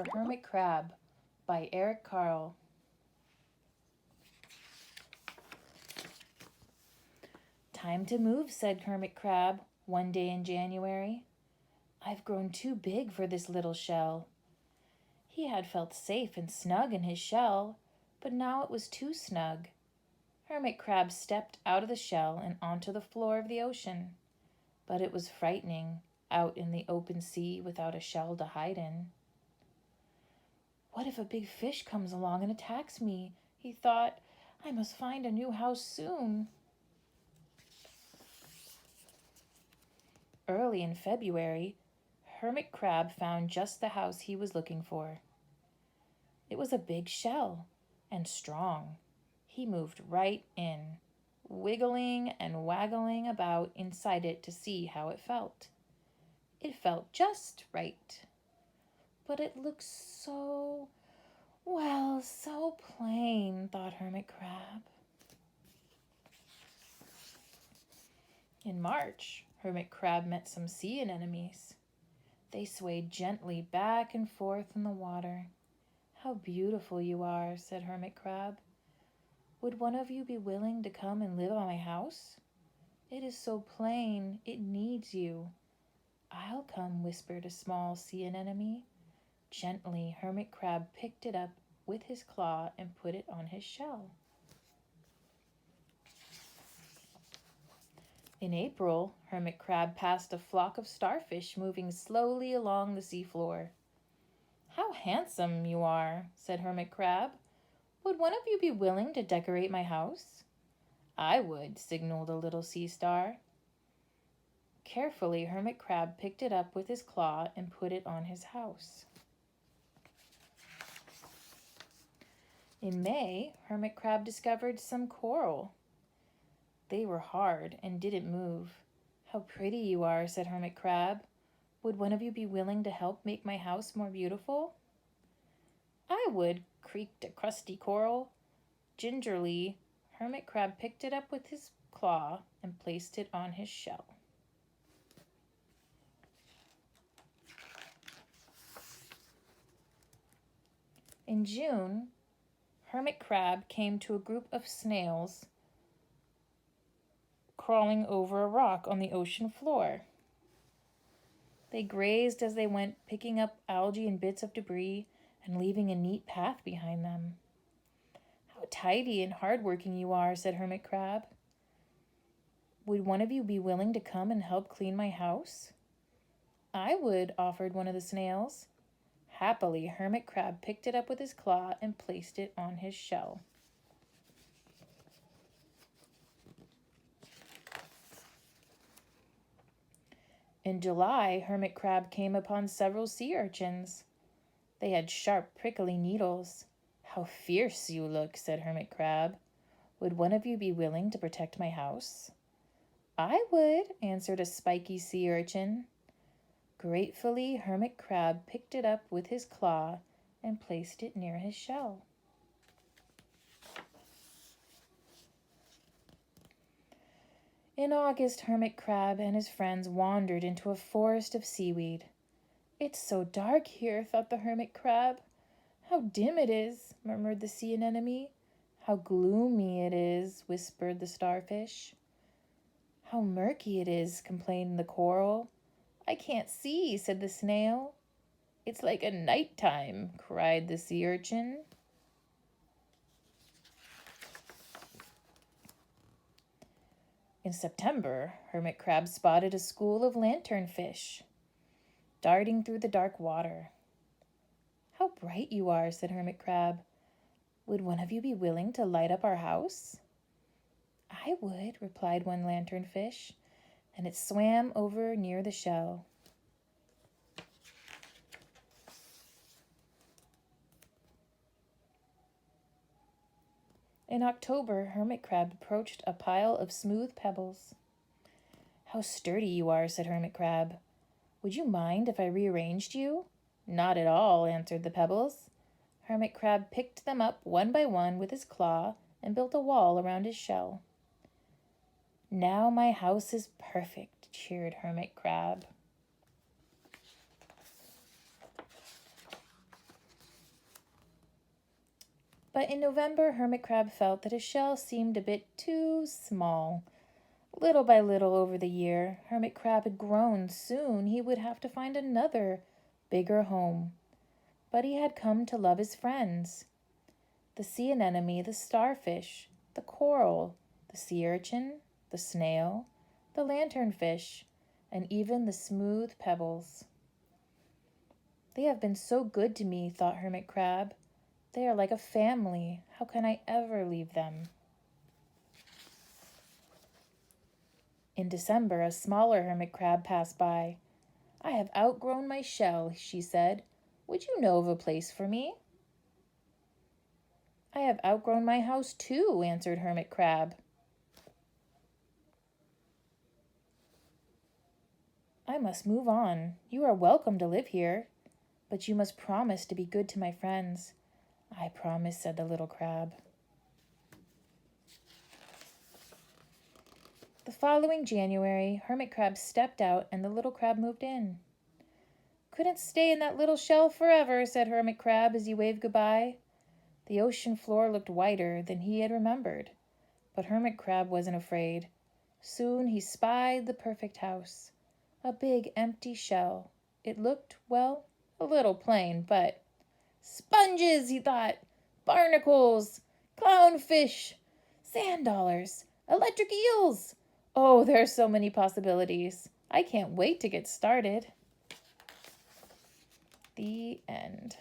for Hermit Crab by Eric Carle. Time to move, said Hermit Crab one day in January. I've grown too big for this little shell. He had felt safe and snug in his shell, but now it was too snug. Hermit Crab stepped out of the shell and onto the floor of the ocean. But it was frightening, out in the open sea without a shell to hide in. What if a big fish comes along and attacks me? He thought. I must find a new house soon. Early in February, Hermit Crab found just the house he was looking for. It was a big shell and strong. He moved right in, wiggling and waggling about inside it to see how it felt. It felt just right. But it looked so plain, thought Hermit Crab. In March, Hermit Crab met some sea anemones. They swayed gently back and forth in the water. How beautiful you are, said Hermit Crab. Would one of you be willing to come and live on my house? It is so plain, it needs you. I'll come, whispered a small sea anemone. Gently, Hermit Crab picked it up with his claw and put it on his shell. In April, Hermit Crab passed a flock of starfish moving slowly along the seafloor. How handsome you are, said Hermit Crab. Would one of you be willing to decorate my house? I would, signaled a little sea star. Carefully, Hermit Crab picked it up with his claw and put it on his house. In May, Hermit Crab discovered some coral. They were hard and didn't move. How pretty you are, said Hermit Crab. Would one of you be willing to help make my house more beautiful? I would, creaked a crusty coral. Gingerly, Hermit Crab picked it up with his claw and placed it on his shell. In June, Hermit Crab came to a group of snails crawling over a rock on the ocean floor. They grazed as they went, picking up algae and bits of debris and leaving a neat path behind them. How tidy and hardworking you are, said Hermit Crab. Would one of you be willing to come and help clean my house? I would, offered one of the snails. Happily, Hermit Crab picked it up with his claw and placed it on his shell. In July, Hermit Crab came upon several sea urchins. They had sharp, prickly needles. How fierce you look, said Hermit Crab. Would one of you be willing to protect my house? I would, answered a spiky sea urchin. Gratefully, Hermit Crab picked it up with his claw and placed it near his shell. In August, Hermit Crab and his friends wandered into a forest of seaweed. It's so dark here, thought the Hermit Crab. How dim it is, murmured the sea anemone. How gloomy it is, whispered the starfish. How murky it is, complained the coral. I can't see, said the snail. It's like a nighttime, cried the sea urchin. In September, Hermit Crab spotted a school of lanternfish darting through the dark water. How bright you are, said Hermit Crab. Would one of you be willing to light up our house? I would, replied one lanternfish, and it swam over near the shell. In October, Hermit Crab approached a pile of smooth pebbles. How sturdy you are, said Hermit Crab. Would you mind if I rearranged you? Not at all, answered the pebbles. Hermit Crab picked them up one by one with his claw and built a wall around his shell. Now my house is perfect, cheered Hermit Crab. But in November, Hermit Crab felt that his shell seemed a bit too small. Little by little over the year, Hermit Crab had grown. Soon he would have to find another, bigger home. But he had come to love his friends. The sea anemone, the starfish, the coral, the sea urchin, the snail, the lanternfish, and even the smooth pebbles. They have been so good to me, thought Hermit Crab. They are like a family. How can I ever leave them? In December, a smaller hermit crab passed by. I have outgrown my shell, she said. Would you know of a place for me? I have outgrown my house too, answered Hermit Crab. I must move on. You are welcome to live here, but you must promise to be good to my friends. I promise, said the little crab. The following January, Hermit Crab stepped out and the little crab moved in. Couldn't stay in that little shell forever, said Hermit Crab as he waved goodbye. The ocean floor looked whiter than he had remembered, but Hermit Crab wasn't afraid. Soon he spied the perfect house, a big empty shell. It looked, well, a little plain, but sponges, he thought, barnacles, clownfish, sand dollars, electric eels. Oh, there are so many possibilities. I can't wait to get started. The end.